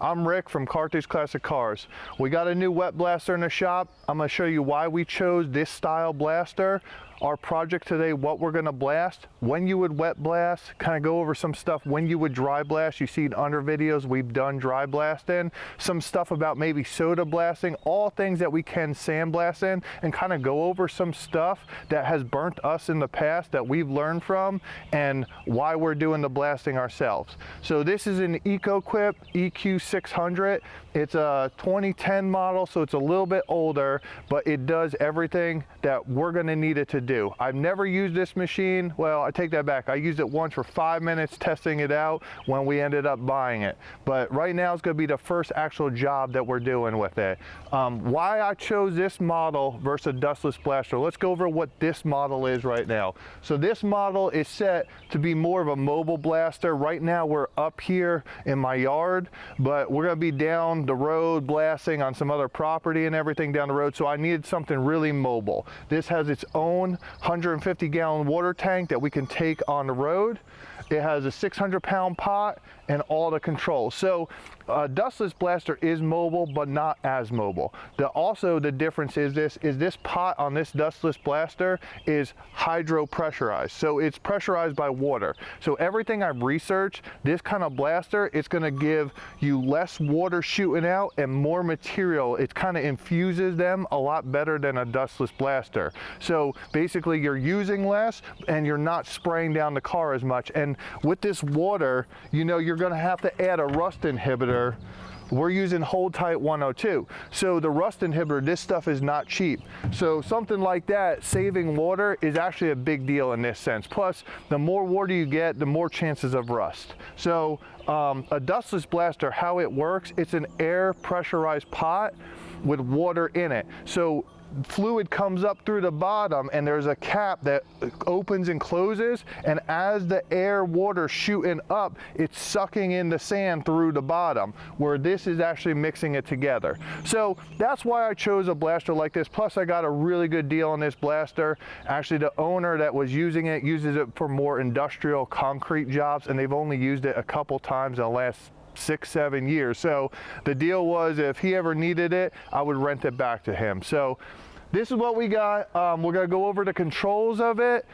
I'm Rick from Carthage Classic Cars. We got a new wet blaster in the shop. I'm going to show you why we chose this style blaster. Our project today, what we're going to blast, when you would wet blast, kind of go over some stuff when you would dry blast. You see in other videos we've done dry blasting, some stuff about maybe soda blasting, all things that we can sandblast in, and kind of go over some stuff that has burnt us in the past that we've learned from and why we're doing the blasting ourselves. So this is an Ecoquip EQ600. It's a 2010 model, so it's a little bit older, but it does everything that we're going to need it to do. I've never used this machine. Well, I take that back. I used it once for 5 minutes testing it out when we ended up buying it. But right now it's going to be the first actual job that we're doing with it. Why I chose this model versus a dustless blaster. Let's go over what this model is right now. So this model is set to be more of a mobile blaster. Right now we're up here in my yard, but we're going to be down the road blasting on some other property and everything down the road. So I needed something really mobile. This has its own 150-gallon water tank that we can take on the road. It has a 600-pound pot and all the controls. So a dustless blaster is mobile, but not as mobile. Also the difference is this pot on this dustless blaster is hydro pressurized. So it's pressurized by water. So everything I've researched, this kind of blaster, it's gonna give you less water shooting out and more material. It kind of infuses them a lot better than a dustless blaster. So basically you're using less and you're not spraying down the car as much. And with this water, you know, you're gonna have to add a rust inhibitor. We're using Hold Tight 102. So the rust inhibitor, this stuff is not cheap. So something like that, saving water, is actually a big deal in this sense. Plus, the more water you get, the more chances of rust. So a dustless blaster, how it works, it's an air pressurized pot with water in it. So fluid comes up through the bottom and there's a cap that opens and closes, and as the air water shooting up, it's sucking in the sand through the bottom, where this is actually mixing it together. So that's why I chose a blaster like this. Plus I got a really good deal on this blaster. Actually, the owner that was using it uses it for more industrial concrete jobs, and they've only used it a couple times in the last 6-7 years. So the deal was, if he ever needed it, I would rent it back to him. So this is what we got. We're gonna go over the controls of it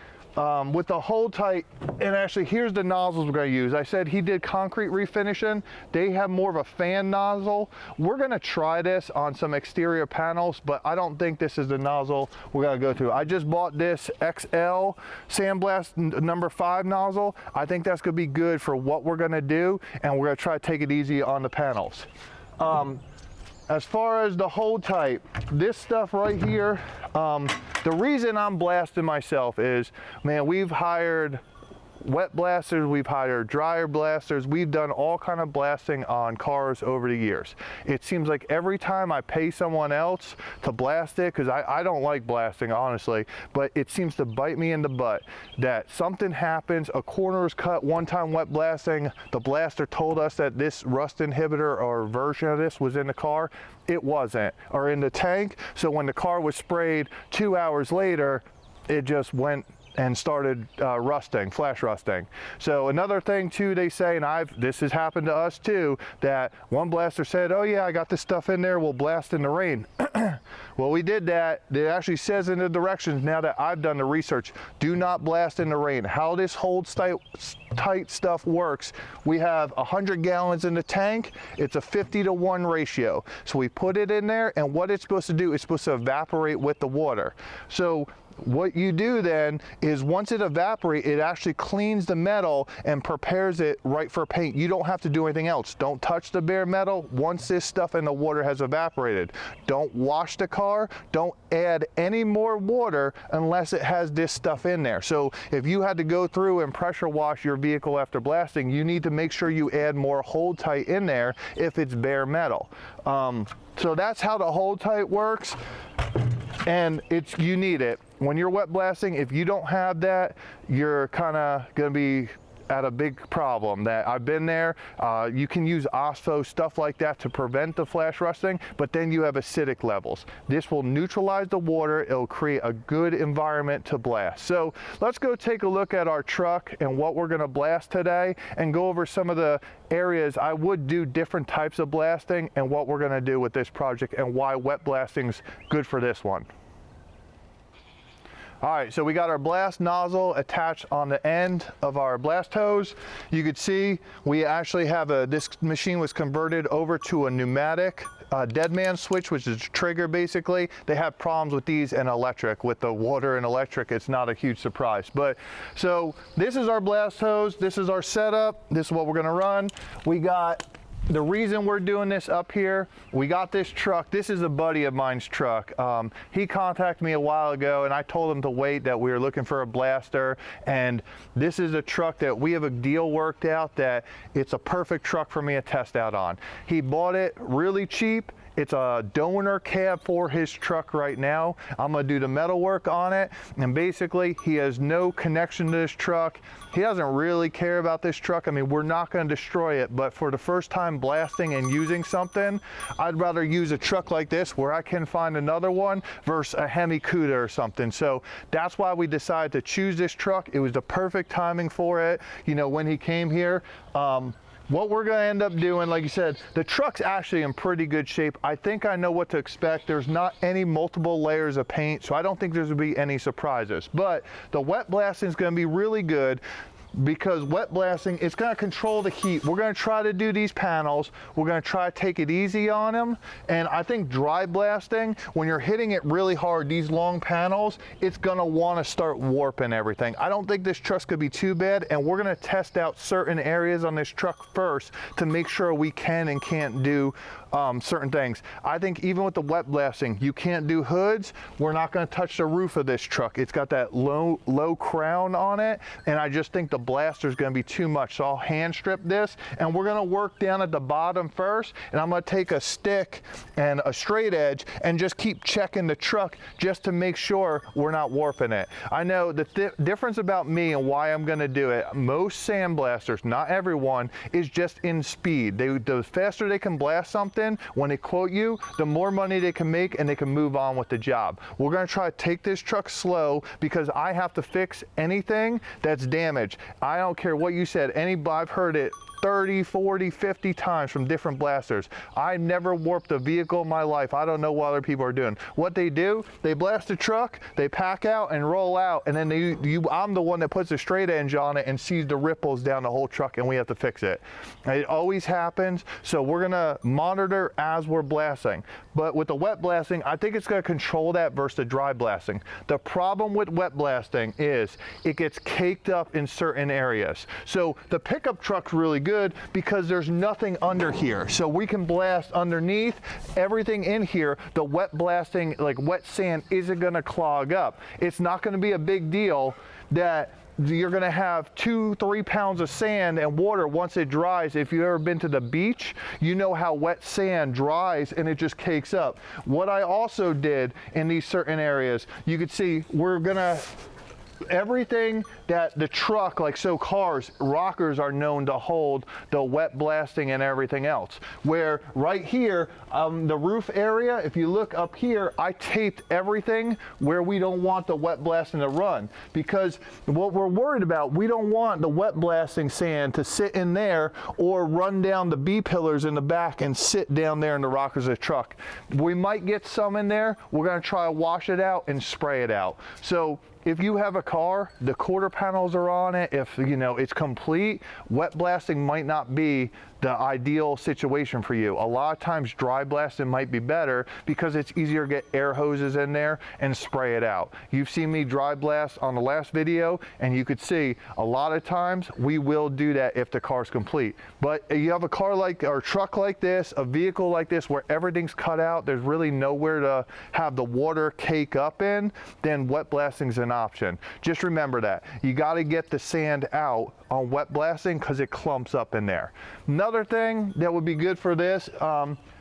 with the Hold Tight. And actually, here's the nozzles we're gonna use. I said he did concrete refinishing. They have more of a fan nozzle. We're gonna try this on some exterior panels, but I don't think this is the nozzle we're gonna go to. I just bought this XL Sandblast number 5 nozzle. I think that's gonna be good for what we're gonna do, and we're gonna try to take it easy on the panels. As far as the Hold Tight, this stuff right here, the reason I'm blasting myself is, man, we've hired wet blasters, we've hired dryer blasters, we've done all kind of blasting on cars over the years. It seems like every time I pay someone else to blast it, because I don't like blasting, honestly, but it seems to bite me in the butt that something happens, a corner is cut. One time wet blasting, the blaster told us that this rust inhibitor or version of this was in the car. It wasn't, or in the tank. So when the car was sprayed 2 hours later, it just went and started rusting, flash rusting. So another thing too, they say, and this has happened to us too, that one blaster said, oh yeah, I got this stuff in there, we'll blast in the rain. Well, we did that. It actually says in the directions, now that I've done the research, do not blast in the rain. How this Hold Tight stuff works, we have 100 gallons in the tank. It's a 50-to-1 ratio. So we put it in there, and what it's supposed to do, it's supposed to evaporate with the water. So what you do then is, once it evaporates, it actually cleans the metal and prepares it right for paint. You don't have to do anything else. Don't touch the bare metal once this stuff in the water has evaporated. Don't wash the car. Don't add any more water unless it has this stuff in there. So if you had to go through and pressure wash your vehicle after blasting, you need to make sure you add more Hold Tight in there if it's bare metal. So that's how the Hold Tight works. And you need it when you're wet blasting. If you don't have that, you're kind of going to be at a big problem that I've been there. You can use OSPO, stuff like that, to prevent the flash rusting, but then you have acidic levels. This will neutralize the water. It'll create a good environment to blast. So let's go take a look at our truck and what we're going to blast today, and go over some of the areas I would do different types of blasting and what we're going to do with this project and why wet blasting's good for this one. All right, so we got our blast nozzle attached on the end of our blast hose. You could see we actually have this machine was converted over to a pneumatic dead man switch, which is a trigger basically. They have problems with these and electric. With the water and electric, it's not a huge surprise. But so this is our blast hose. This is our setup. This is what we're gonna run. We got the reason we're doing this up here, we got this truck. This is a buddy of mine's truck. He contacted me a while ago and I told him to wait, that we were looking for a blaster. And this is a truck that we have a deal worked out that it's a perfect truck for me to test out on. He bought it really cheap. It's a donor cab for his truck right now. I'm gonna do the metal work on it, and basically he has no connection to this truck. He doesn't really care about this truck. I mean, we're not gonna destroy it, but for the first time blasting and using something, I'd rather use a truck like this where I can find another one versus a Hemi Cuda or something. So that's why we decided to choose this truck. It was the perfect timing for it. You know, when he came here, what we're gonna end up doing, like you said, the truck's actually in pretty good shape. I think I know what to expect. There's not any multiple layers of paint, so I don't think there's gonna be any surprises. But the wet blasting is gonna be really good, because wet blasting, it's going to control the heat. We're going to try to do these panels. We're going to try to take it easy on them. And I think dry blasting, when you're hitting it really hard, these long panels, it's going to want to start warping everything. I don't think this truck's going to be too bad, and we're going to test out certain areas on this truck first to make sure we can and can't do certain things. I think even with the wet blasting, you can't do hoods. We're not going to touch the roof of this truck. It's got that low crown on it, and I just think the blaster is going to be too much. So I'll hand strip this, and we're going to work down at the bottom first, and I'm going to take a stick and a straight edge and just keep checking the truck just to make sure we're not warping it. I know the difference about me and why I'm going to do it, most sandblasters, not everyone, is just in speed. The faster they can blast something, when they quote you, the more money they can make and they can move on with the job. We're going to try to take this truck slow, because I have to fix anything that's damaged. I don't care what you said. I've heard it 30, 40, 50 times from different blasters. I never warped a vehicle in my life. I don't know what other people are doing. What they do, they blast the truck, they pack out and roll out, and then I'm the one that puts a straight edge on it and sees the ripples down the whole truck, and we have to fix it. It always happens, so we're gonna monitor as we're blasting. But with the wet blasting, I think it's gonna control that versus the dry blasting. The problem with wet blasting is it gets caked up in certain areas. So the pickup truck's really good because there's nothing under here. So we can blast underneath, everything in here. The wet blasting, like wet sand, isn't gonna clog up. It's not gonna be a big deal that you're gonna have 2-3 pounds of sand and water once it dries. If you've ever been to the beach, you know how wet sand dries and it just cakes up. What I also did in these certain areas, you could see everything that the truck, like so cars, rockers are known to hold the wet blasting and everything else. Where right here, the roof area, if you look up here, I taped everything where we don't want the wet blasting to run. Because what we're worried about, we don't want the wet blasting sand to sit in there or run down the B-pillars in the back and sit down there in the rockers of the truck. We might get some in there. We're gonna try to wash it out and spray it out. So if you have a car, the quarter panels are on it, if you know it's complete, wet blasting might not be the ideal situation for you. A lot of times dry blasting might be better because it's easier to get air hoses in there and spray it out. You've seen me dry blast on the last video, and you could see a lot of times we will do that if the car's complete. But if you have a car like, or a truck like this, a vehicle like this where everything's cut out, there's really nowhere to have the water cake up in, then wet blasting's an option. Just remember that. You gotta get the sand out on wet blasting because it clumps up in there. Another other thing that would be good for this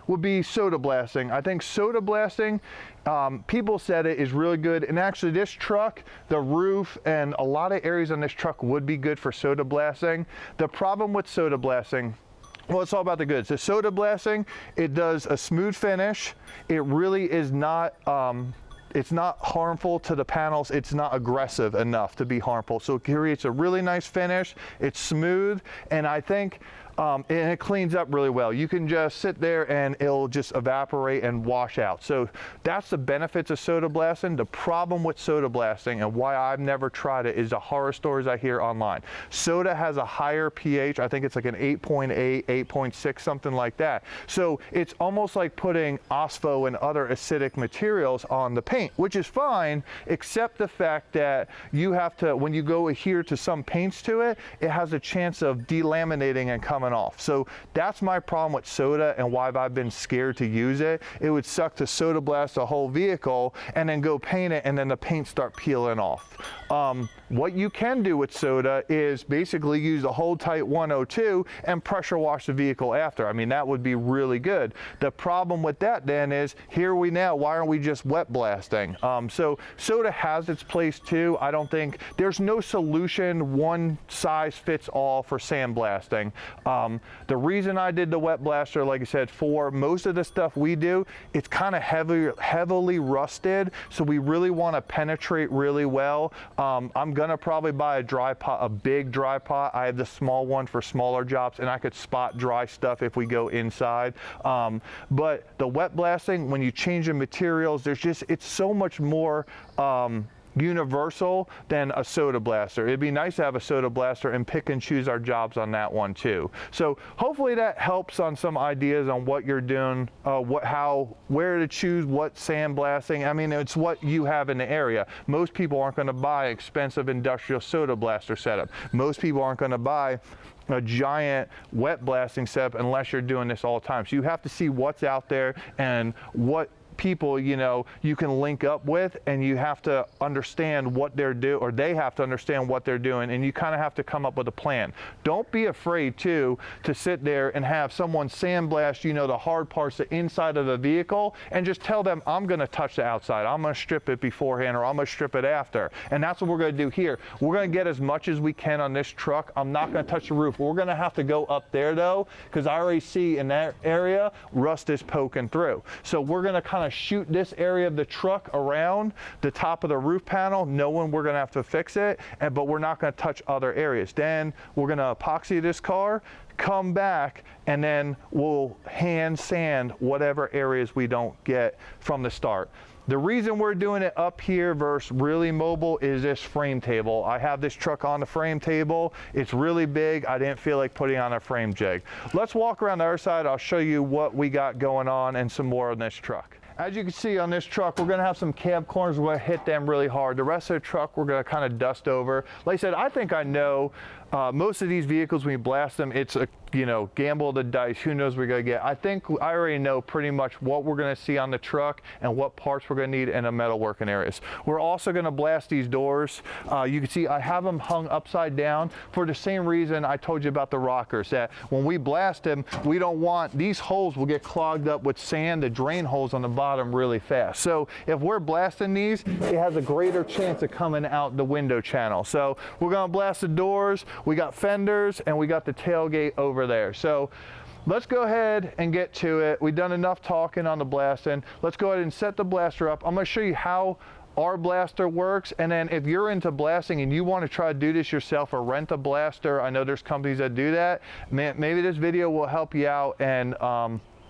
would be soda blasting. I think soda blasting, people said it is really good, and actually this truck, the roof and a lot of areas on this truck would be good for soda blasting. The problem with soda blasting, well, it's all about the goods. The soda blasting, it does a smooth finish. It really is not, it's not harmful to the panels. It's not aggressive enough to be harmful. So it creates a really nice finish. It's smooth, and I think, and it cleans up really well. You can just sit there and it'll just evaporate and wash out. So that's the benefits of soda blasting. The problem with soda blasting and why I've never tried it is the horror stories I hear online. Soda has a higher pH. I think it's like an 8.8, 8.6, something like that. So it's almost like putting phospho and other acidic materials on the paint, which is fine, except the fact that you have to, when you go adhere to some paints to it, it has a chance of delaminating and coming off. So that's my problem with soda and why I've been scared to use it. It would suck to soda blast a whole vehicle and then go paint it and then the paint start peeling off. What you can do with soda is basically use a hold tight 102 and pressure wash the vehicle after. I mean, that would be really good. The problem with that then is, here we now, why aren't we just wet blasting? So soda has its place too. I don't think, there's no solution, one size fits all for sandblasting. The reason I did the wet blaster, like I said, for most of the stuff we do, it's kind of heavily rusted, so we really want to penetrate really well. I'm gonna probably buy a dry pot, a big dry pot. I have the small one for smaller jobs, and I could spot dry stuff if we go inside. But the wet blasting, when you change the materials, there's just, it's so much more universal than a soda blaster. It'd be nice to have a soda blaster and pick and choose our jobs on that one too. So hopefully that helps on some ideas on what you're doing, where to choose what sandblasting. I mean, it's what you have in the area. Most people aren't going to buy expensive industrial soda blaster setup. Most people aren't going to buy a giant wet blasting setup unless you're doing this all the time. So you have to see what's out there and what people, you know, you can link up with, and you have to understand what they're doing, or they have to understand what they're doing, and you kind of have to come up with a plan. Don't be afraid to sit there and have someone sandblast, you know, the hard parts, the inside of the vehicle, and just tell them, I'm going to touch the outside, I'm going to strip it beforehand, or I'm going to strip it after. And that's what we're going to do here. We're going to get as much as we can on this truck. I'm not going to touch the roof. We're going to have to go up there though, because I already see in that area rust is poking through. So we're going to kind of shoot this area of the truck around the top of the roof panel, knowing we're going to have to fix it, but we're not going to touch other areas. Then we're going to epoxy this car, come back, and then we'll hand sand whatever areas we don't get from the start. The reason we're doing it up here versus really mobile is this frame table. I have this truck on the frame table. It's really big. I didn't feel like putting on a frame jig. Let's walk around the other side. I'll show you what we got going on and some more on this truck. As you can see on this truck, we're gonna have some cab corners. We're gonna hit them really hard. The rest of the truck, we're gonna kind of dust over. Like I said, I think I know most of these vehicles, when you blast them, it's a, you know, gamble of the dice. Who knows what we're gonna get? I think I already know pretty much what we're gonna see on the truck and what parts we're gonna need in the metal working areas. We're also gonna blast these doors. You can see I have them hung upside down for the same reason I told you about the rockers, that when we blast them, we don't want, these holes will get clogged up with sand, the drain holes on the bottom really fast. So if we're blasting these, it has a greater chance of coming out the window channel. So we're gonna blast the doors. We got fenders, and we got the tailgate over there. So let's go ahead and get to it. We've done enough talking on the blasting. Let's go ahead and set the blaster up. I'm going to show you how our blaster works, and then if you're into blasting and you want to try to do this yourself or rent a blaster, I know there's companies that do that. Maybe this video will help you out, and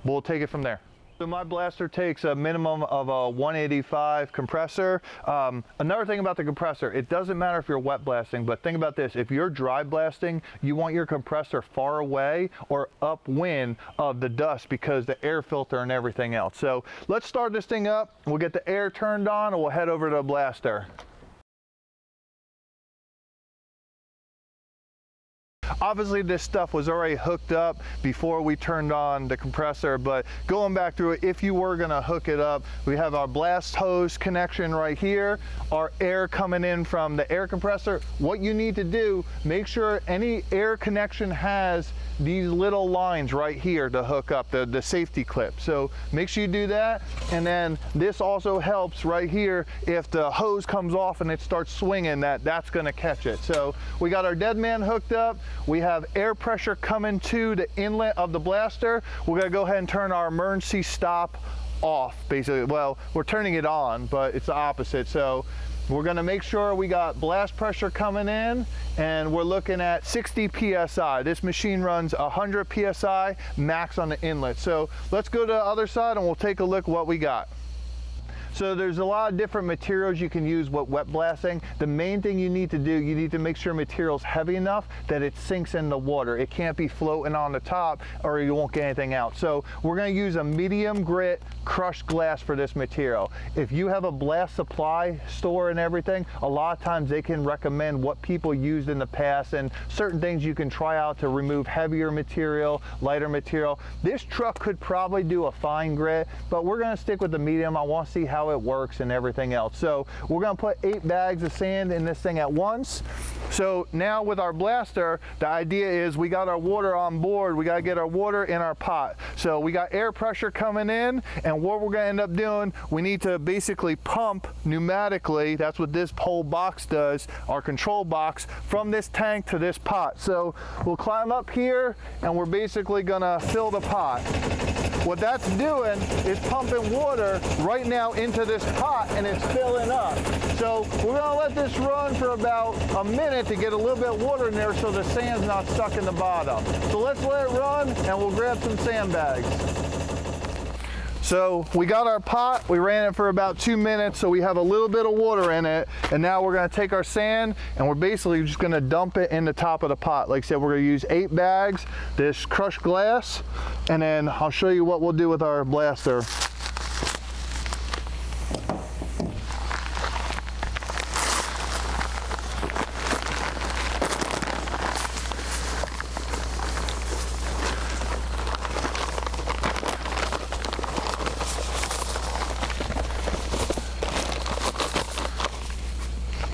we'll take it from there. So my blaster takes a minimum of a 185 compressor. Another thing about the compressor, it doesn't matter if you're wet blasting, but think about this. If you're dry blasting, you want your compressor far away or upwind of the dust because the air filter and everything else. So let's start this thing up. We'll get the air turned on, and we'll head over to the blaster. Obviously this stuff was already hooked up before we turned on the compressor, but going back through it, if you were gonna hook it up, we have our blast hose connection right here, our air coming in from the air compressor. What you need to do, make sure any air connection has these little lines right here to hook up the safety clip. So make sure you do that. And then this also helps right here if the hose comes off and it starts swinging, that's gonna catch it. So we got our dead man hooked up. We have air pressure coming to the inlet of the blaster. We're gonna go ahead and turn our emergency stop off, basically. Well, we're turning it on, but it's the opposite. So we're gonna make sure we got blast pressure coming in, and we're looking at 60 PSI. This machine runs 100 PSI max on the inlet. So let's go to the other side and we'll take a look what we got. So there's a lot of different materials you can use with wet blasting. The main thing you need to do, you need to make sure material's heavy enough that it sinks in the water. It can't be floating on the top or you won't get anything out. So we're gonna use a medium grit crushed glass for this material. If you have a blast supply store and everything, a lot of times they can recommend what people used in the past and certain things you can try out to remove heavier material, lighter material. This truck could probably do a fine grit, but we're gonna stick with the medium. I wanna see how it works and everything else. So we're gonna put 8 bags of sand in this thing at once. So now with our blaster, the idea is we got our water on board. We gotta get our water in our pot. So we got air pressure coming in, and what we're gonna end up doing, we need to basically pump pneumatically. That's what this whole box does, our control box, from this tank to this pot. So we'll climb up here and we're basically gonna fill the pot. What that's doing is pumping water right now into this pot, and it's filling up. So we're gonna let this run for about a minute to get a little bit of water in there so the sand's not stuck in the bottom. So let's let it run and we'll grab some sandbags. So we got our pot, we ran it for about 2 minutes, so we have a little bit of water in it, and now we're gonna take our sand and we're basically just gonna dump it in the top of the pot. Like I said, we're gonna use 8 bags, this crushed glass, and then I'll show you what we'll do with our blaster.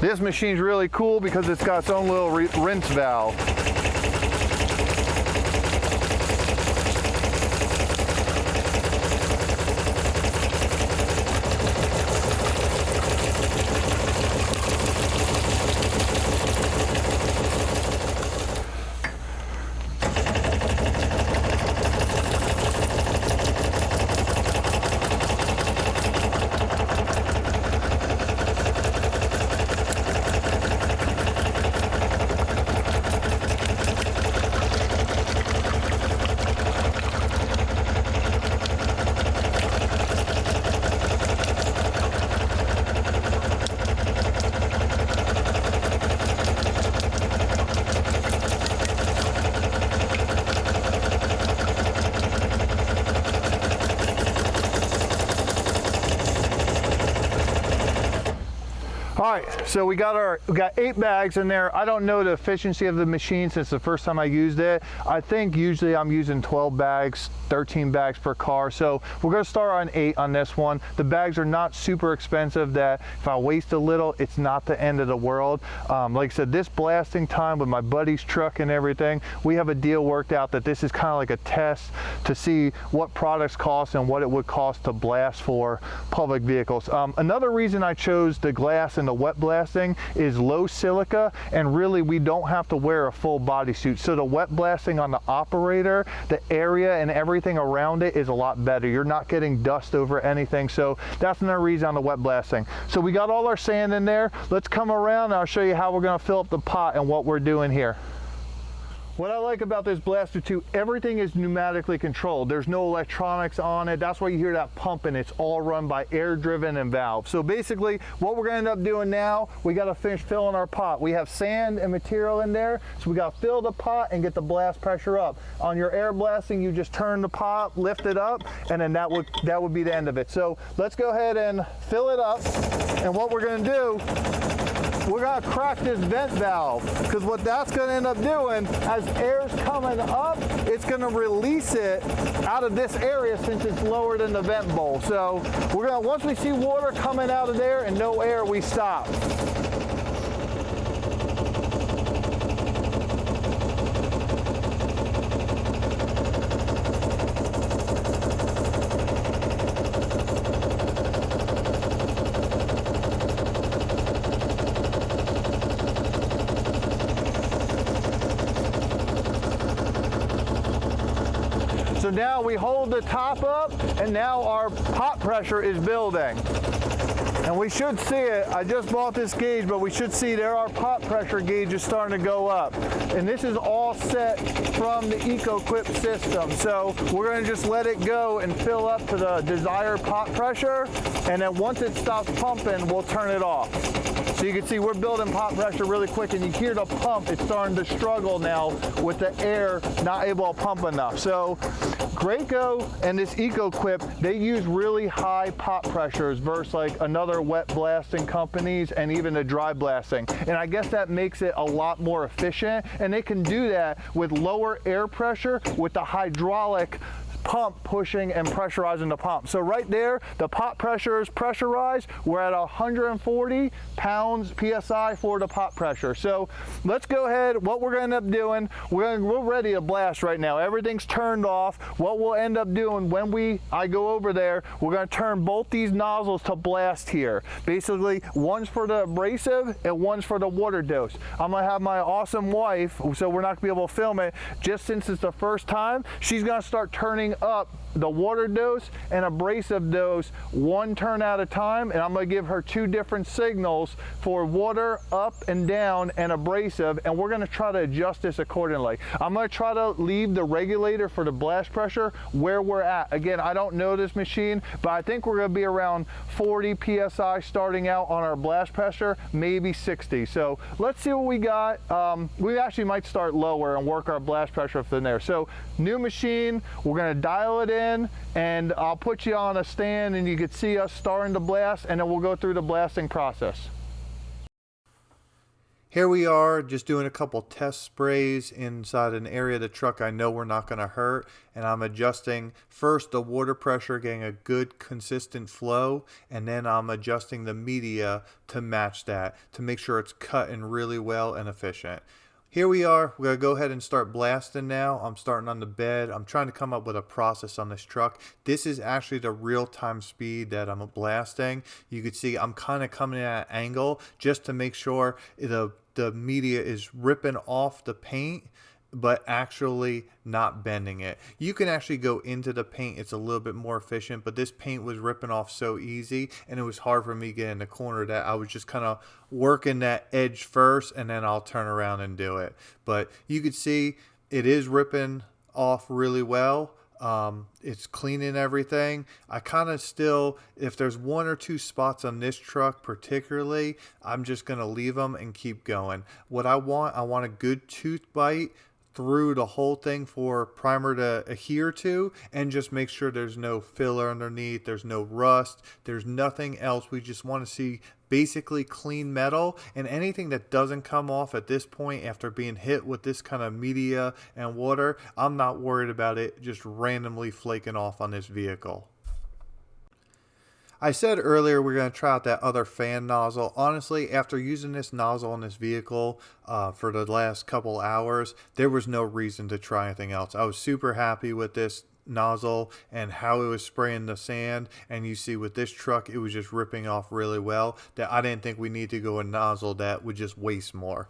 This machine's really cool because it's got its own little rinse valve. All right, so we got 8 bags in there. I don't know the efficiency of the machine since the first time I used it. I think usually I'm using 12 bags, 13 bags per car. So we're gonna start on 8 on this one. The bags are not super expensive that if I waste a little, it's not the end of the world. Like I said, this blasting time with my buddy's truck and everything, we have a deal worked out that this is kind of like a test to see what products cost and what it would cost to blast for public vehicles. Another reason I chose the glass and the wet blasting is low silica, and really we don't have to wear a full bodysuit. So the wet blasting on the operator, the area and everything around it is a lot better. You're not getting dust over anything. So that's another reason on the wet blasting. So we got all our sand in there. Let's come around and I'll show you how we're gonna fill up the pot and what we're doing here. What I like about this blaster too, everything is pneumatically controlled. There's no electronics on it. That's why you hear that pumping. It's all run by air driven and valve. So basically what we're gonna end up doing now, we gotta finish filling our pot. We have sand and material in there, so we gotta fill the pot and get the blast pressure up. On your air blasting, you just turn the pot, lift it up, and then that would be the end of it. So let's go ahead and fill it up. And what we're gonna do we're gonna crack this vent valve, because what that's gonna end up doing, as air's coming up, it's gonna release it out of this area since it's lower than the vent bowl. So we're gonna, once we see water coming out of there and no air, we stop. So now we hold the top up, and now our pot pressure is building. And we should see it. I just bought this gauge, but we should see there our pot pressure gauge is starting to go up. And this is all set from the Ecoquip system. So we're gonna just let it go and fill up to the desired pot pressure. And then once it stops pumping, we'll turn it off. So you can see we're building pot pressure really quick, and you hear the pump, it's starting to struggle now with the air not able to pump enough. So Graco and this Ecoquip, they use really high pot pressures versus like another wet blasting companies and even the dry blasting. And I guess that makes it a lot more efficient, and they can do that with lower air pressure with the hydraulic pump pushing and pressurizing the pump. So right there, the pot pressure is pressurized. We're at 140 pounds PSI for the pot pressure. So let's go ahead. What we're gonna end up doing, we're ready to blast right now. Everything's turned off. What we'll end up doing when I go over there, we're gonna turn both these nozzles to blast here. Basically, one's for the abrasive and one's for the water dose. I'm gonna have my awesome wife, so we're not gonna be able to film it, just since it's the first time, she's gonna start turning up the water dose and abrasive dose one turn at a time, and I'm going to give her two different signals for water up and down and abrasive, and we're going to try to adjust this accordingly. I'm going to try to leave the regulator for the blast pressure where we're at. Again, I don't know this machine, but I think we're going to be around 40 psi starting out on our blast pressure, maybe 60. So let's see what we got. We actually might start lower and work our blast pressure from there. So new machine, we're going to dial it in, and I'll put you on a stand and you can see us starting to blast, and then we'll go through the blasting process. Here we are just doing a couple test sprays inside an area of the truck I know we're not going to hurt, and I'm adjusting first the water pressure, getting a good consistent flow, and then I'm adjusting the media to match that to make sure it's cutting really well and efficient. Here we are. We're going to go ahead and start blasting now. I'm starting on the bed. I'm trying to come up with a process on this truck. This is actually the real-time speed that I'm blasting. You can see I'm kind of coming at an angle just to make sure the media is ripping off the paint, but actually not bending it. You can actually go into the paint. It's a little bit more efficient, but this paint was ripping off so easy, and it was hard for me to get in the corner that I was just kind of working that edge first, and then I'll turn around and do it. But you could see it is ripping off really well. It's cleaning everything. I kind of still, if there's one or two spots on this truck particularly, I'm just going to leave them and keep going. What I want a good tooth bite through the whole thing for primer to adhere to, and just make sure there's no filler underneath, there's no rust, there's nothing else. We just want to see basically clean metal, and anything that doesn't come off at this point after being hit with this kind of media and water, I'm not worried about it just randomly flaking off on this vehicle. I said earlier we're going to try out that other fan nozzle. Honestly, after using this nozzle on this vehicle for the last couple hours, there was no reason to try anything else. I was super happy with this nozzle and how it was spraying the sand, and you see with this truck it was just ripping off really well, that I didn't think we need to go a nozzle that would just waste more.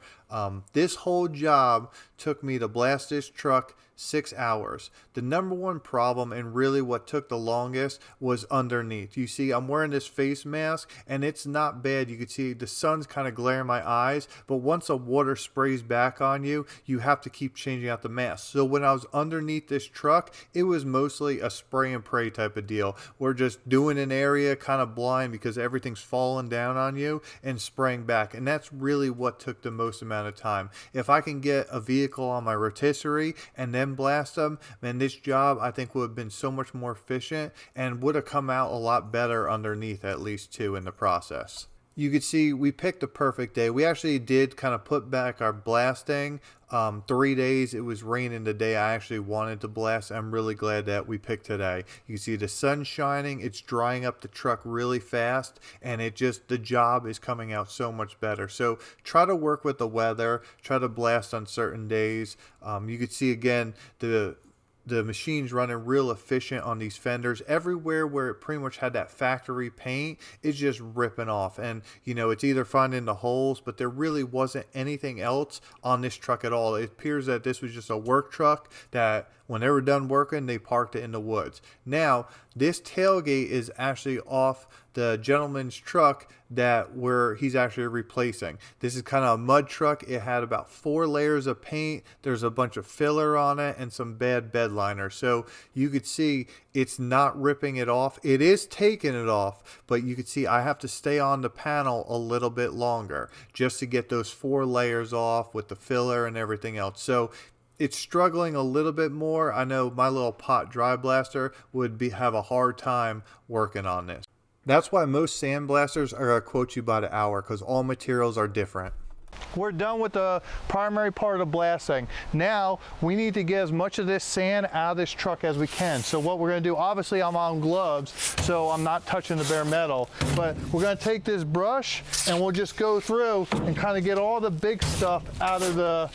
This whole job took me to blast this truck 6 hours. The number one problem, and really what took the longest, was underneath. You see I'm wearing this face mask, and it's not bad. You can see the sun's kind of glaring my eyes, but once the water sprays back on you, you have to keep changing out the mask. So when I was underneath this truck, it was mostly a spray and pray type of deal. We're just doing an area kind of blind because everything's falling down on you, and spraying back, and that's really what took the most amount of time. If I can get a vehicle on my rotisserie and then blast them, then this job I think would have been so much more efficient and would have come out a lot better underneath, at least too, in the process. You could see we picked a perfect day. We actually did kind of put back our blasting 3 days. It was raining the day I actually wanted to blast. I'm really glad that we picked today. You can see the sun shining. It's drying up the truck really fast, and the job is coming out so much better. So try to work with the weather. Try to blast on certain days. You could see again the machine's running real efficient on these fenders. Everywhere where it pretty much had that factory paint is just ripping off. And, it's either finding the holes, but there really wasn't anything else on this truck at all. It appears that this was just a work truck that when they were done working, they parked it in the woods. Now, this tailgate is actually off the gentleman's truck where he's actually replacing. This is kind of a mud truck. It had about 4 layers of paint. There's a bunch of filler on it and some bad bed liner. So you could see it's not ripping it off. It is taking it off, but you could see I have to stay on the panel a little bit longer just to get those 4 layers off with the filler and everything else. So it's struggling a little bit more. I know my little pot dry blaster would have a hard time working on this. That's why most sandblasters are going to quote you by the hour, because all materials are different. We're done with the primary part of blasting. Now we need to get as much of this sand out of this truck as we can. So what we're going to do, obviously I'm on gloves, so I'm not touching the bare metal, but we're going to take this brush and we'll just go through and kind of get all the big stuff out of the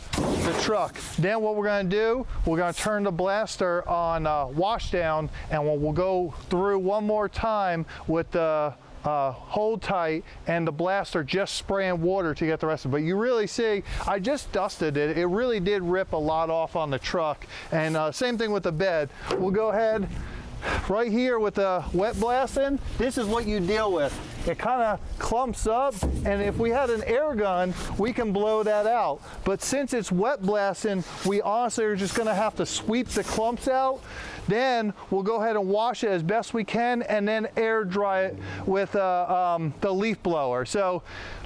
truck. Then what we're going to do, we're going to turn the blaster on washdown, and we'll go through one more time with the hold tight and the blaster just spraying water to get the rest of it. But you really see, I just dusted it. It really did rip a lot off on the truck. And same thing with the bed. We'll go ahead right here with the wet blasting. This is what you deal with. It kind of clumps up, and if we had an air gun, we can blow that out. But since it's wet blasting, we honestly are just gonna have to sweep the clumps out. Then we'll go ahead and wash it as best we can, and then air dry it with the leaf blower. So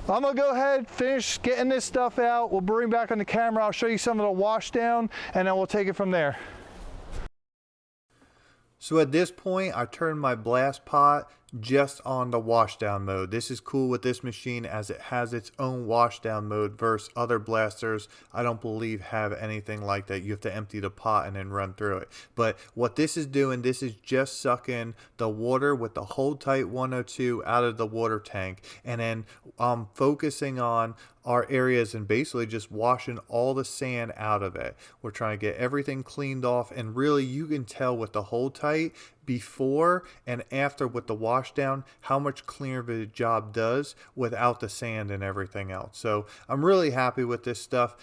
I'm gonna go ahead, finish getting this stuff out. We'll bring back on the camera. I'll show you some of the wash down, and then we'll take it from there. So at this point, I turned my blast pot just on the washdown mode. This is cool with this machine as it has its own washdown mode versus other blasters I don't believe have anything like that. You have to empty the pot and then run through it. But what this is doing, this is just sucking the water with the hold tight 102 out of the water tank, and then focusing on our areas and basically just washing all the sand out of it. We're trying to get everything cleaned off, and really you can tell with the hold tight before and after with the wash down how much cleaner the job does without the sand and everything else. So I'm really happy with this stuff.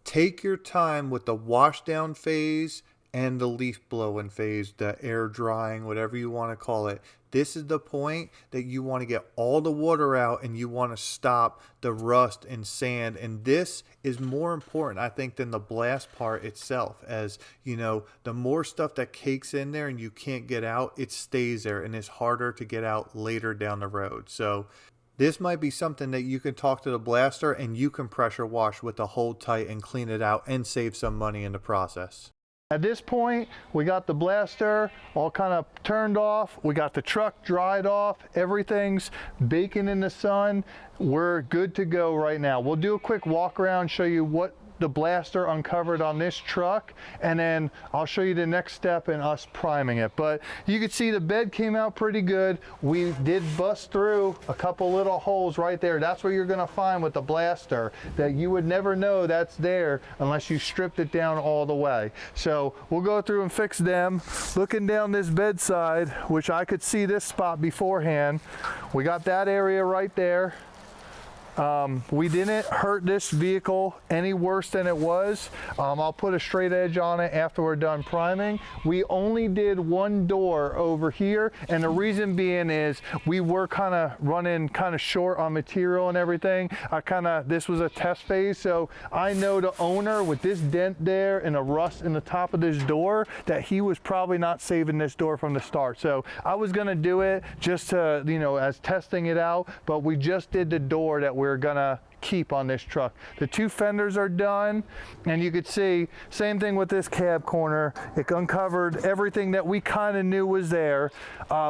Take your time with the wash down phase and the leaf blowing phase, the air drying, whatever you want to call it. This is the point that you want to get all the water out and you want to stop the rust and sand. And this is more important, I think, than the blast part itself. As you know, the more stuff that cakes in there and you can't get out, it stays there and it's harder to get out later down the road. So this might be something that you can talk to the blaster and you can pressure wash with the hold tight and clean it out and save some money in the process. At this point, we got the blaster all kind of turned off. We got the truck dried off. Everything's baking in the sun. We're good to go right now. We'll do a quick walk around, show you what the blaster uncovered on this truck, and then I'll show you the next step in us priming it. But you can see the bed came out pretty good. We did bust through a couple little holes right there. That's what you're gonna find with the blaster, that you would never know that's there unless you stripped it down all the way. So we'll go through and fix them. Looking down this bedside, which I could see this spot beforehand, we got that area right there. We didn't hurt this vehicle any worse than it was. I'll put a straight edge on it after we're done priming. We only did one door over here, and the reason being is we were kind of running kind of short on material and everything. This was a test phase, so I know the owner with this dent there and a rust in the top of this door that he was probably not saving this door from the start. So I was gonna do it just to, as testing it out, but we just did the door that we're gonna keep on this truck. The two fenders are done, and you could see, same thing with this cab corner. It uncovered everything that we kind of knew was there.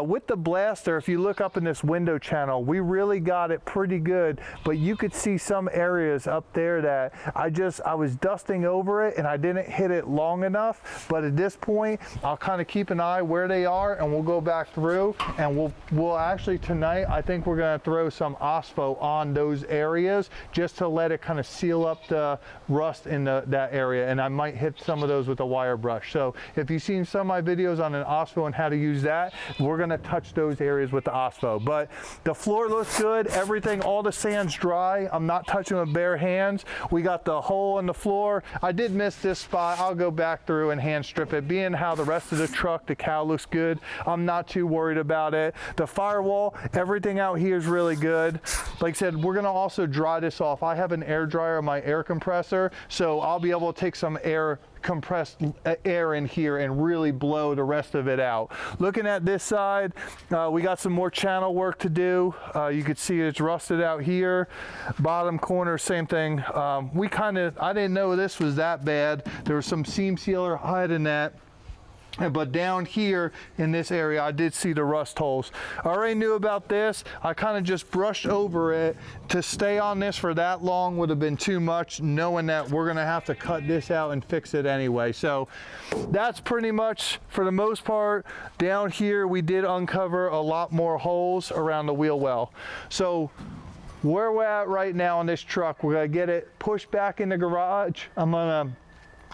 With the blaster, if you look up in this window channel, we really got it pretty good, but you could see some areas up there that I was dusting over it and I didn't hit it long enough. But at this point, I'll kind of keep an eye where they are, and we'll go back through, and we'll actually tonight, I think we're going to throw some OSPO on those areas just to let it kind of seal up the rust in that area, and I might hit some of those with a wire brush. So if you've seen some of my videos on an OSPO and how to use that, we're going to touch those areas with the OSPO. But the floor looks good, everything, all the sand's dry. I'm not touching with bare hands. We got the hole in the floor. I did miss this spot. I'll go back through and hand strip it. Being how the rest of the truck, the cowl looks good, I'm not too worried about it. The firewall, everything out here is really good. Like I said, we're going to also dry this off. I have an air dryer on my air compressor, so I'll be able to take some compressed air in here and really blow the rest of it out. Looking at this side, we got some more channel work to do. You can see it's rusted out here. Bottom corner, same thing. I didn't know this was that bad. There was some seam sealer hiding that. But down here in this area, I did see the rust holes. I already knew about this. I kind of just brushed over it. To stay on this for that long would have been too much, knowing that we're gonna have to cut this out and fix it anyway. So that's pretty much, for the most part, down here we did uncover a lot more holes around the wheel well. So where we're at right now on this truck, we're gonna get it pushed back in the garage. I'm gonna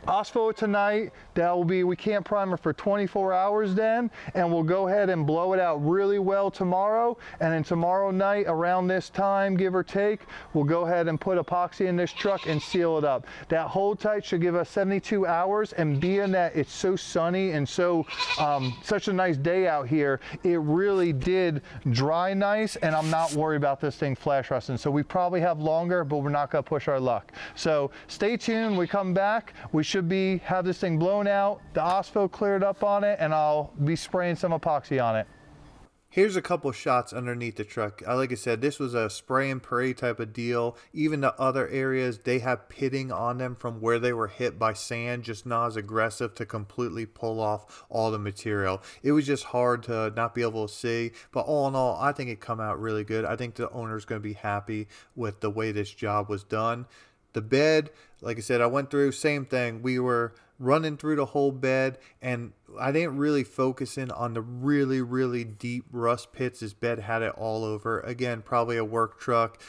OSPO tonight. That will be, we can't prime it for 24 hours then, and we'll go ahead and blow it out really well tomorrow, and then tomorrow night around this time, give or take, we'll go ahead and put epoxy in this truck and seal it up. That hold tight should give us 72 hours, and being that it's so sunny and so such a nice day out here, it really did dry nice, and I'm not worried about this thing flash rusting. So we probably have longer, but we're not gonna push our luck. So stay tuned, we come back, we should have this thing blown out, the OSPO cleared up on it, and I'll be spraying some epoxy on it. Here's a couple shots underneath the truck. Like I said, this was a spray and pray type of deal. Even the other areas, they have pitting on them from where they were hit by sand, just not as aggressive to completely pull off all the material. It was just hard to not be able to see, but all in all, I think it come out really good. I think the owner's going to be happy with the way this job was done. The bed, like I said, I went through, same thing. We were running through the whole bed, and I didn't really focus in on the really, really deep rust pits. This bed had it all over. Again, probably a work truck,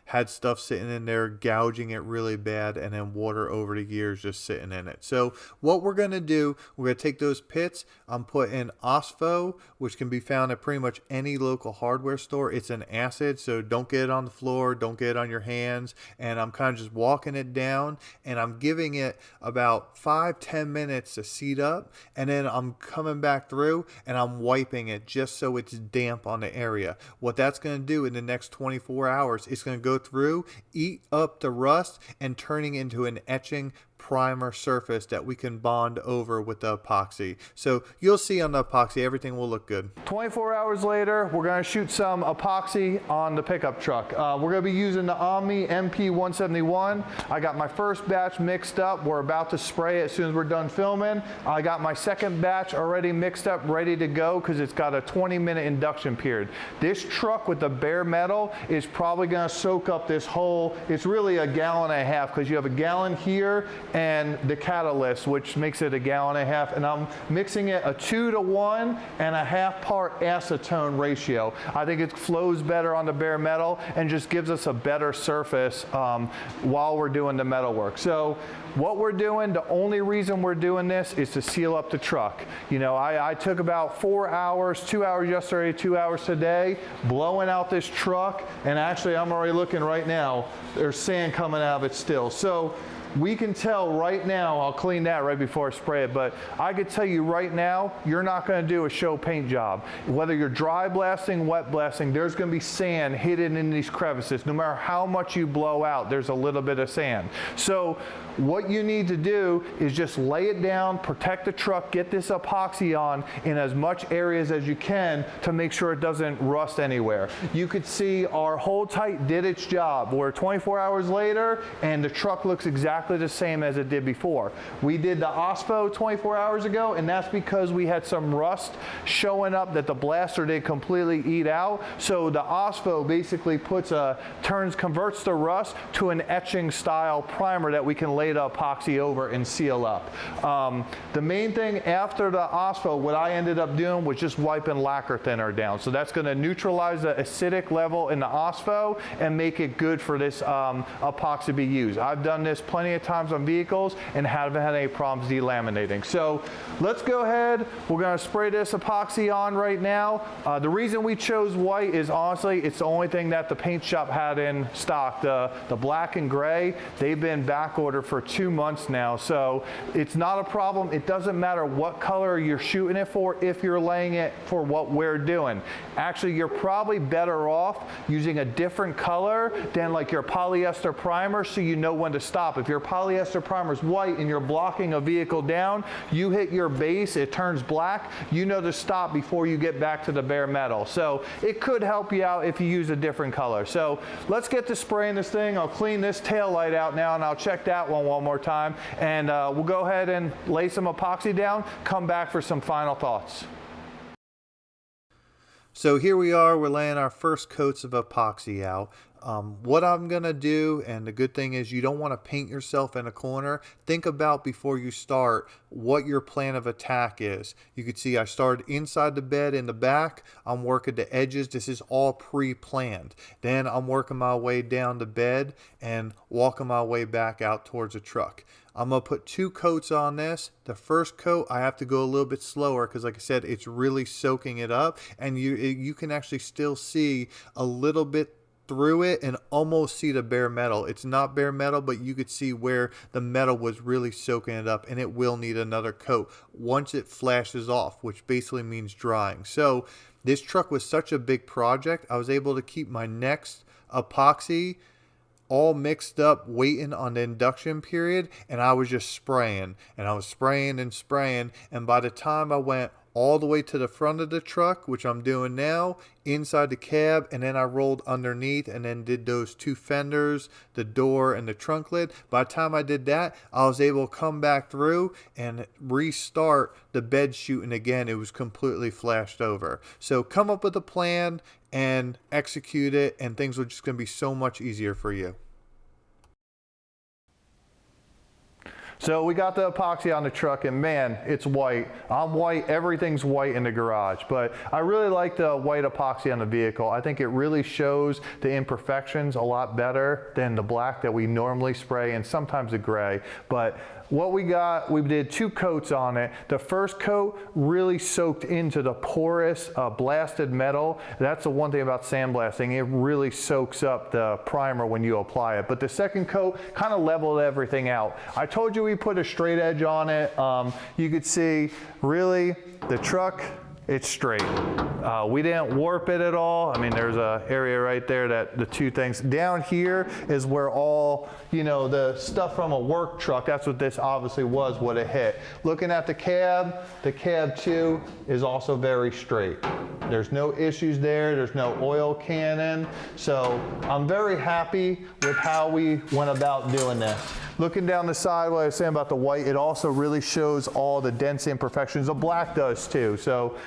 had stuff sitting in there, gouging it really bad, and then water over the years just sitting in it. So what we're going to do, we're going to take those pits, put in OSPO, which can be found at pretty much any local hardware store. It's an acid, so don't get it on the floor, don't get it on your hands, and I'm kind of just walking it down, and I'm giving it about 5-10 minutes to seat up, and then I'm coming back through and I'm wiping it just so it's damp on the area. What that's going to do in the next 24 hours, it's going to go through, eat up the rust, and turning into an etching primer surface that we can bond over with the epoxy. So you'll see on the epoxy, everything will look good. 24 hours later, we're going to shoot some epoxy on the pickup truck. We're going to be using the Omni MP171. I got my first batch mixed up. We're about to spray it as soon as we're done filming. I got my second batch already mixed up, ready to go, because it's got a 20-minute induction period. This truck with the bare metal is probably going to soak up this whole, it's really a gallon and a half, because you have a gallon here and the catalyst, which makes it a gallon and a half, and I'm mixing it a 2 to 1.5 part acetone ratio. I think it flows better on the bare metal and just gives us a better surface while we're doing the metal work. So what we're doing, the only reason we're doing this is to seal up the truck. You know, I took about 4 hours, 2 hours yesterday, 2 hours today, blowing out this truck, and actually I'm already looking right now, there's sand coming out of it still. So we can tell right now, I'll clean that right before I spray it, but I could tell you right now, you're not gonna do a show paint job. Whether you're dry blasting, wet blasting, there's gonna be sand hidden in these crevices. No matter how much you blow out, there's a little bit of sand. So what you need to do is just lay it down, protect the truck, get this epoxy on in as much areas as you can to make sure it doesn't rust anywhere. You could see our hold tight did its job. We're 24 hours later and the truck looks exactly the same as it did before. We did the OSPO 24 hours ago, and that's because we had some rust showing up that the blaster did completely eat out. So the OSPO basically converts the rust to an etching style primer that we can lay the epoxy over and seal up. The main thing after the OSPO, what I ended up doing was just wiping lacquer thinner down. So that's going to neutralize the acidic level in the OSPO and make it good for this epoxy to be used. I've done this plenty of times on vehicles and haven't had any problems delaminating. So let's go ahead. We're going to spray this epoxy on right now. The reason we chose white is honestly, it's the only thing that the paint shop had in stock. The black and gray, they've been back ordered for 2 months now. So it's not a problem. It doesn't matter what color you're shooting it for if you're laying it for what we're doing. Actually, you're probably better off using a different color than like your polyester primer so you know when to stop. If your polyester primer is white and you're blocking a vehicle down, you hit your base, it turns black, you know to stop before you get back to the bare metal. So it could help you out if you use a different color. So let's get to spraying this thing. I'll clean this tail light out now and I'll check that one more time. And we'll go ahead and lay some epoxy down, come back for some final thoughts. So here we are, we're laying our first coats of epoxy out. What I'm going to do, and the good thing is you don't want to paint yourself in a corner. Think about before you start what your plan of attack is. You can see I started inside the bed in the back. I'm working the edges. This is all pre-planned. Then I'm working my way down the bed and walking my way back out towards the truck. I'm going to put 2 coats on this. The first coat, I have to go a little bit slower because like I said, it's really soaking it up. And you can actually still see a little bit through it and almost see the bare metal. It's not bare metal, but you could see where the metal was really soaking it up, and it will need another coat once it flashes off, which basically means drying. So this truck was such a big project, I was able to keep my next epoxy all mixed up waiting on the induction period, and I was just spraying, and I was spraying and spraying, and by the time I went all the way to the front of the truck, which I'm doing now, inside the cab, and then I rolled underneath and then did those 2 fenders, the door and the trunk lid. By the time I did that, I was able to come back through and restart the bed shooting again. It was completely flashed over. So come up with a plan and execute it, and things are just going to be so much easier for you. So we got the epoxy on the truck, and man, it's white. I'm white, everything's white in the garage, but I really like the white epoxy on the vehicle. I think it really shows the imperfections a lot better than the black that we normally spray and sometimes the gray. But what we got, we did 2 coats on it. The first coat really soaked into the porous blasted metal. That's the one thing about sandblasting. It really soaks up the primer when you apply it. But the second coat kind of leveled everything out. I told you we put a straight edge on it. You could see really the truck, it's straight. We didn't warp it at all. I mean, there's an area right there that the 2 things. Down here is where all, you know, the stuff from a work truck, that's what this obviously was, what it hit. Looking at the cab too is also very straight. There's no issues there. There's no oil cannon. So I'm very happy with how we went about doing this. Looking down the side, what I was saying about the white, it also really shows all the dents imperfections. The black does too. So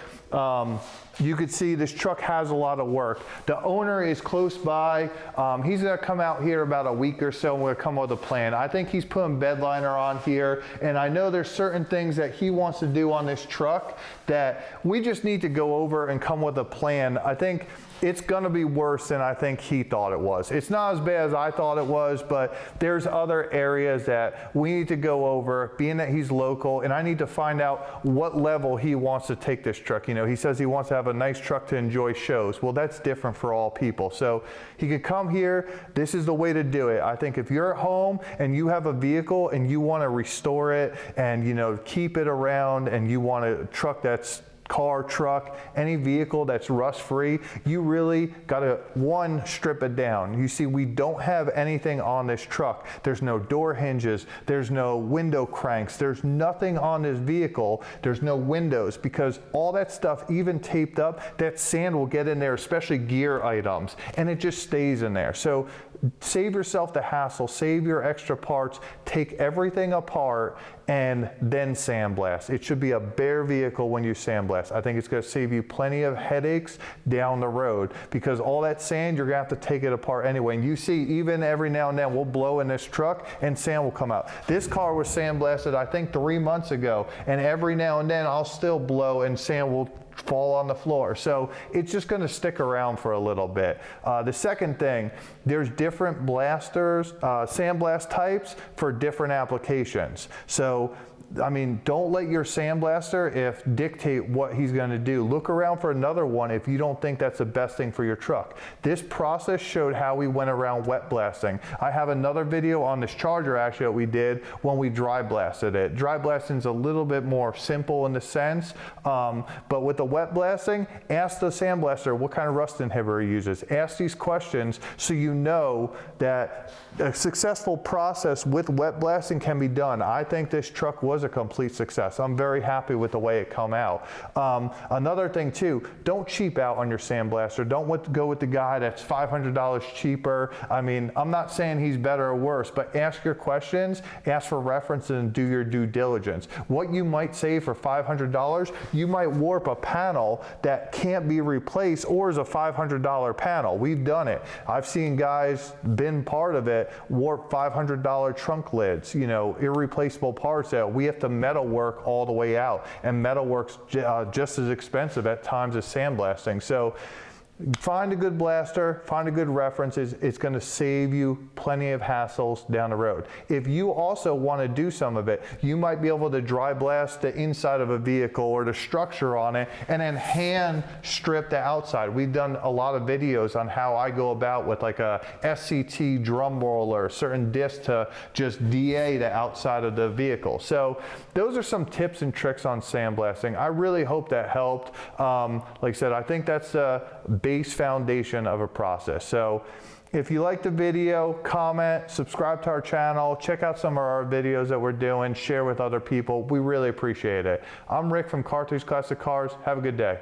you could see this truck has a lot of work. The owner is close by. He's gonna come out here about a week or so and we'll come up with a plan. I think he's putting bed liner on here, and I know there's certain things that he wants to do on this truck that we just need to go over and come with a plan. I think it's gonna be worse than I think he thought it was. It's not as bad as I thought it was, but there's other areas that we need to go over, being that he's local, and I need to find out what level he wants to take this truck. You know, he says he wants to have a nice truck to enjoy shows. Well, that's different for all people. So he could come here, this is the way to do it. I think if you're at home and you have a vehicle and you wanna restore it and, you know, keep it around, and you want a truck that's car, truck, any vehicle that's rust free, you really gotta, one, strip it down. You see, we don't have anything on this truck. There's no door hinges, there's no window cranks, there's nothing on this vehicle, there's no windows, because all that stuff, even taped up, that sand will get in there, especially gear items, and it just stays in there. So save yourself the hassle, save your extra parts, take everything apart, and then sandblast. It should be a bare vehicle when you sandblast. I think it's gonna save you plenty of headaches down the road, because all that sand, you're gonna have to take it apart anyway. And you see, even every now and then, we'll blow in this truck and sand will come out. This car was sandblasted, I think 3 months ago, and every now and then I'll still blow and sand will fall on the floor. So it's just gonna stick around for a little bit. The second thing, there's different blasters, sandblast types for different applications. So I mean, don't let your sandblaster dictate what he's going to do. Look around for another one if you don't think that's the best thing for your truck. This process showed how we went around wet blasting. I have another video on this Charger actually that we did when we dry blasted it. Dry blasting is a little bit more simple in the sense, but with the wet blasting, ask the sandblaster what kind of rust inhibitor he uses. Ask these questions so you know that a successful process with wet blasting can be done. I think this truck was a complete success. I'm very happy with the way it come out. Another thing too, don't cheap out on your sandblaster. Don't go with the guy that's $500 cheaper. I mean, I'm not saying he's better or worse, but ask your questions, ask for references, and do your due diligence. What you might save for $500, you might warp a panel that can't be replaced or is a $500 panel. We've done it. I've seen guys, been part of it, warp $500 trunk lids, you know, irreplaceable parts that we have to metal work all the way out, and metal work's just as expensive at times as sandblasting. So find a good blaster, find a good reference. It's going to save you plenty of hassles down the road. If you also want to do some of it, you might be able to dry blast the inside of a vehicle or the structure on it and then hand strip the outside. We've done a lot of videos on how I go about with like a SCT drum roller, certain discs to just DA the outside of the vehicle. So those are some tips and tricks on sandblasting. I really hope that helped. Like I said, I think that's a base foundation of a process. So if you like the video, comment, subscribe to our channel, check out some of our videos that we're doing, share with other people. We really appreciate it. I'm Rick from Cartridge Classic Cars. Have a good day.